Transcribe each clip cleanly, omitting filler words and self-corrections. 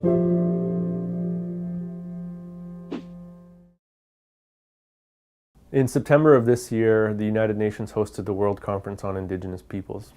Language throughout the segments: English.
In September of this year, the United Nations hosted the World Conference on Indigenous Peoples.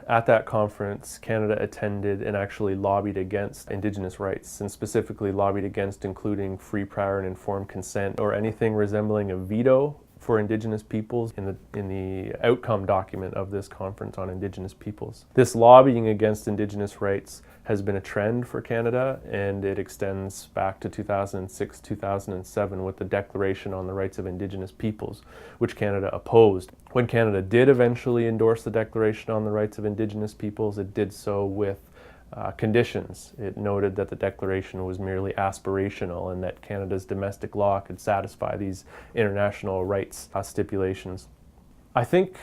At that conference, Canada attended and actually lobbied against Indigenous rights, and specifically lobbied against including free, prior, and informed consent, or anything resembling a veto for Indigenous peoples in the outcome document of this conference on Indigenous peoples. This lobbying against Indigenous rights has been a trend for Canada, and it extends back to 2006-2007 with the Declaration on the Rights of Indigenous Peoples, which Canada opposed. When Canada did eventually endorse the Declaration on the Rights of Indigenous Peoples, it did so with conditions. It noted that the declaration was merely aspirational and that Canada's domestic law could satisfy these international rights stipulations. I think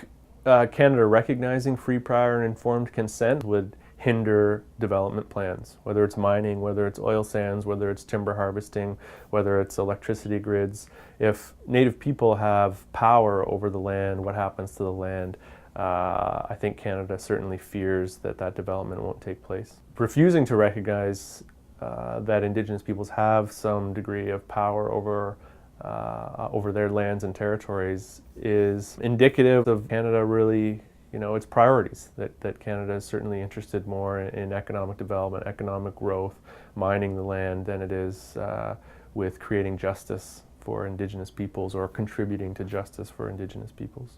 Canada recognizing free, prior, and informed consent would hinder development plans, whether it's mining, whether it's oil sands, whether it's timber harvesting, whether it's electricity grids. If Native people have power over the land, what happens to the land? I think Canada certainly fears that that development won't take place. Refusing to recognize that Indigenous peoples have some degree of power over their lands and territories is indicative of Canada really, its priorities, that Canada is certainly interested more in economic development, economic growth, mining the land, than it is with creating justice for Indigenous peoples or contributing to justice for Indigenous peoples.